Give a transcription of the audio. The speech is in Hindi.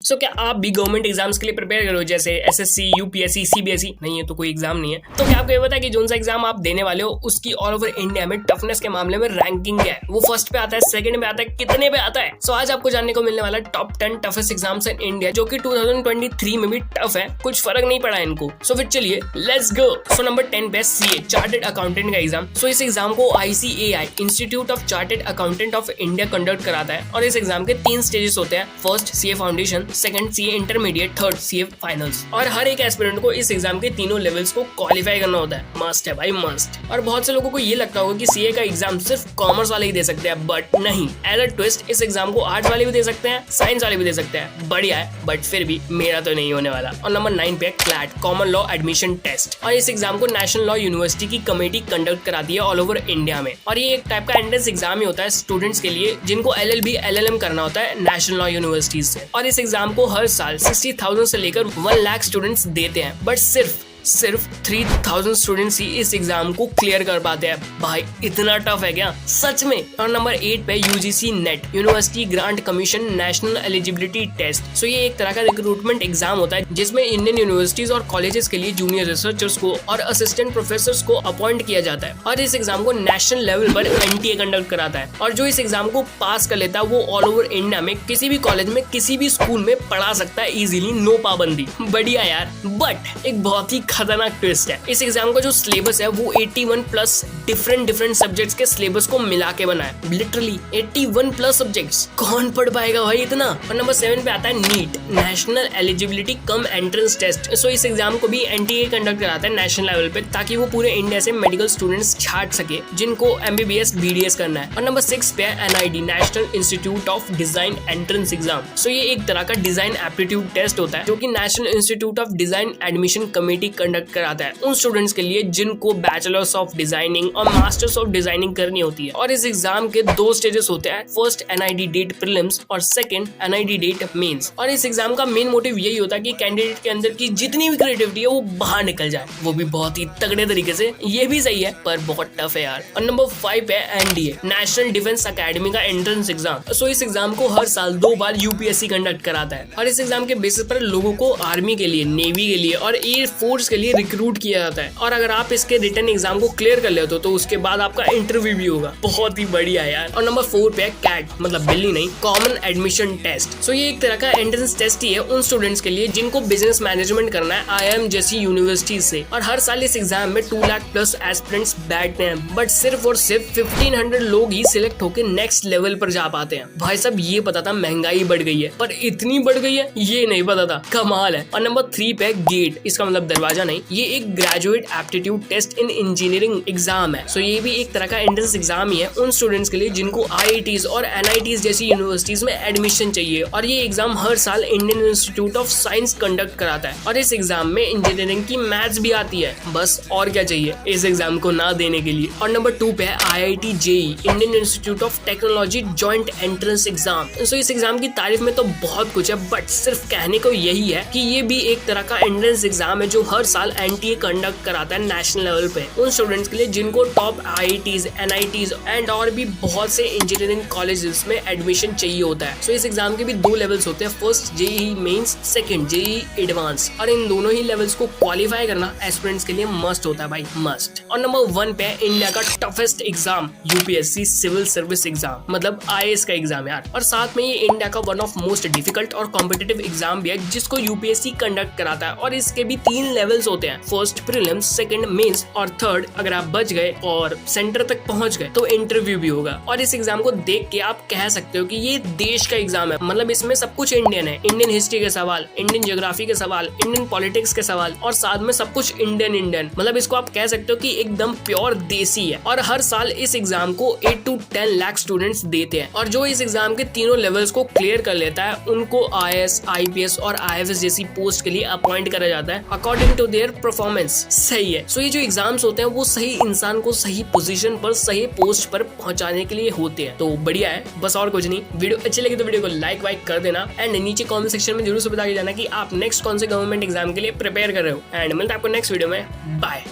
सो क्या आप भी गवर्नमेंट एग्जाम्स के लिए प्रिपेयर करो, जैसे एसएससी, यूपीएससी, सीबीएसई? नहीं, है तो कोई एग्जाम नहीं है। तो क्या आपको ये पता है कि जो सा एग्जाम आप देने वाले हो उसकी ऑल ओवर इंडिया में टफनेस के मामले में रैंकिंग क्या है? वो फर्स्ट पे आता है, सेकंड पे आता है, कितने पे आता है? सो आज आपको जानने को मिलने वाला top 10 toughest exams in India, जो कि 2023 में भी टफ है, कुछ फर्क नहीं पड़ा इनको। सो फिर चलिए लेट्स गो। सो नंबर 10 पे सीए, चार्टर्ड अकाउंटेंट का एग्जाम। सो इस एग्जाम को ICAI, institute of chartered accountant of India conduct कराता है और इस एग्जाम के 3 स्टेजेस होते हैं। First CA foundation, second CA intermediate, third CA finals. और हर एक एस्पिरेंट को इस एग्जाम के तीनों लेवल्स को क्वालिफाई करना होता है। मस्ट है भाई, मस्ट। और बहुत से लोगों को ये लगता होगा कि सीए का एग्जाम सिर्फ कॉमर्स वाले ही दे सकते हैं, बट नहीं। एज अ ट्विस्ट, इस एग्जाम को आर्ट्स वाले भी दे सकते हैं, साइंस वाले भी दे सकते हैं। बढ़िया है, बट फिर भी मेरा तो नहीं होने वाला। और नंबर 9 पे CLAT, common law admission test. और इस एग्जाम को नेशनल लॉ यूनिवर्सिटी की कमेटी कंडक्ट कराती है ऑल ओवर इंडिया में। और ये एक टाइप का एंट्रेंस एग्जाम ही होता है स्टूडेंट्स के लिए जिनको LLB, LLM करना होता है नेशनल लॉ यूनिवर्सिटीज से। और इस एग्जाम को हर साल 60,000 से लेकर 1 लाख स्टूडेंट्स देते हैं, बट सिर्फ 3,000 स्टूडेंट्स ही इस एग्जाम को क्लियर कर पाते हैं। भाई इतना टफ है क्या सच में? और नंबर 8 पे UGC NET, university grant commission national eligibility test. So ये एक तरह का रिक्रूटमेंट एग्जाम होता है जिसमें इंडियन यूनिवर्सिटीज और कॉलेजेस के लिए जूनियर रिसर्चर्स को और असिस्टेंट प्रोफेसर्स को अपॉइंट किया जाता है। और इस एग्जाम को नेशनल लेवल पर NTA कंडक्ट कराता है। और जो इस एग्जाम को पास कर लेता है वो ऑल ओवर इंडिया में किसी भी कॉलेज में, किसी भी स्कूल में पढ़ा सकता है इजीली, नो पाबंदी। बढ़िया यार। बट एक बहुत ही खतरनाक ट्विस्ट है, इस एग्जाम का जो सिलेबस है वो 81 प्लस डिफरेंट सब्जेक्ट्स के सिलेबस को मिला के बना है। लिटरली 81 प्लस सब्जेक्ट्स, कौन पढ़ पाएगा भाई इतना? और नंबर 7 पे आता है NEET, national eligibility cum entrance test. So इस एग्जाम को भी NTA कंडक्ट कराता है नेशनल लेवल पे, ताकि वो पूरे इंडिया से मेडिकल स्टूडेंट्स छाट सके जिनको MBBS BDS करना है। और नंबर 6 पे है NID, national institute of design entrance exam. So ये एक तरह का डिजाइन एप्टीट्यूड टेस्ट होता है जो कि national institute of design admission committee conduct कराता है उन स्टूडेंट्स के लिए जिनको बैचलर्स ऑफ डिजाइनिंग और मास्टर्स ऑफ डिजाइनिंग करनी होती है। और इस एग्जाम के 2 स्टेजेस होते हैं, फर्स्ट NID डेट प्रीलिम्स और सेकंड NID डेट मेंस। और इस एग्जाम का मेन मोटिव यही होता है कि कैंडिडेट के अंदर की जितनी भी क्रिएटिविटी है वो बाहर निकल जाए, वो भी बहुत ही तगड़े तरीके से। ये भी सही है पर बहुत टफ है यार। और नंबर 5 है NDA, नेशनल डिफेंस अकेडमी का एंट्रेंस एग्जाम। सो इस एग्जाम को हर साल 2 बार UPSC कंडक्ट कराता है। और इस एग्जाम के बेसिस पर लोगों को आर्मी के लिए, नेवी के लिए और एयर फोर्स के लिए रिक्रूट किया जाता है। और अगर आप इसके रिटन एग्जाम को क्लियर कर लेते हो तो उसके बाद आपका इंटरव्यू भी होगा। बहुत ही बढ़िया यार। और नंबर 4 पे है कैट, मतलब बिल्ली नहीं, कॉमन एडमिशन टेस्ट। सो ये एक तरह का एंट्रेंस टेस्ट ही है उन स्टूडेंट्स के लिए जिनको बिजनेस मैनेजमेंट करना है IIM जैसी यूनिवर्सिटी से। और हर साल इस एग्जाम में 2 लाख प्लस एस्पिरेंट्स बैठते हैं, बट सिर्फ और सिर्फ 1500 लोग ही सिलेक्ट होकर नेक्स्ट लेवल पर जा पाते हैं। भाई साहब ये पता था महंगाई बढ़ गई है, पर इतनी बढ़ गई है ये नहीं पता था। कमाल है। और नंबर 3 पे गेट, इसका मतलब दरवाजा नहीं, ये एक graduate aptitude test in engineering exam है। सो ये भी एक तरह का एंट्रेंस एग्जाम ही है उन स्टूडेंट्स के लिए जिनको IITs और NITs जैसी यूनिवर्सिटीज में एडमिशन चाहिए। और ये एग्जाम हर साल Indian institute of science conduct कराता है। और इस एग्जाम में इंजीनियरिंग की मैथ्स भी आती है, बस और क्या चाहिए इस एग्जाम को ना देने के लिए। और नंबर 2 पे है IIT JEE, Indian institute of technology joint entrance exam. So इस एग्जाम की तारीफ में तो बहुत कुछ है, बट सिर्फ कहने को यही है कि ये भी एक तरह का एंट्रेंस एग्जाम है जो हर साल NTA कंडक्ट कराता है नेशनल लेवल पे उन स्टूडेंट्स के लिए जिनको टॉप IITs, NITs एंड और भी बहुत से इंजीनियरिंग कॉलेजेस में एडमिशन चाहिए होता है। सो इस एग्जाम के भी 2 लेवल्स होते हैं, first JEE mains, second JEE advance. और इन दोनों ही लेवल्स को क्वालिफाई करना एस्पिरेंट्स के लिए मस्ट होता है भाई, मस्ट। और नंबर 1 पे इंडिया का toughest exam UPSC civil service exam, मतलब IAS का एग्जाम यार। और साथ में ये इंडिया का वन ऑफ मोस्ट डिफिकल्ट और कॉम्पिटिटिव एग्जाम भी है जिसको UPSC कंडक्ट कराता है। और इसके भी 3 लेवल्स होते हैं, फर्स्ट प्रीलिम्स, सेकंड मेंस और थर्ड अगर आप बच गए और सेंटर तक पहुंच गए तो इंटरव्यू भी होगा। और इस एग्जाम को देख के आप कह सकते हो कि ये देश का एग्जाम है, मतलब इसमें सब कुछ इंडियन है। इंडियन हिस्ट्री के सवाल, इंडियन ज्योग्राफी के सवाल, इंडियन पॉलिटिक्स के सवाल और साथ में सब कुछ इंडियन, मतलब इसको आप कह सकते हो कि एकदम प्योर देसी है। और हर साल इस एग्जाम को 8 to 10 लाख स्टूडेंट्स देते हैं। और जो इस एग्जाम के तीनों लेवल्स को क्लियर कर लेता है उनको IAS, IPS और IFS जैसी पोस्ट के लिए अपॉइंट करा जाता है अकॉर्डिंग टू देयर परफॉर्मेंस। सही है। सो ये जो एग्जाम्स होते हैं वो सही इंसान को सही पोजीशन पर, सही पोस्ट पर पहुंचाने के लिए होते हैं। तो बढ़िया है, बस और कुछ नहीं। वीडियो अच्छी लगी तो वीडियो को लाइक कर देना एंड नीचे कमेंट सेक्शन में जरूर से बता के जाना कि आप नेक्स्ट कौन से गवर्नमेंट एग्जाम के लिए प्रिपेयर कर रहे हो। एंड मिलता है आपको नेक्स्ट वीडियो में। बाय।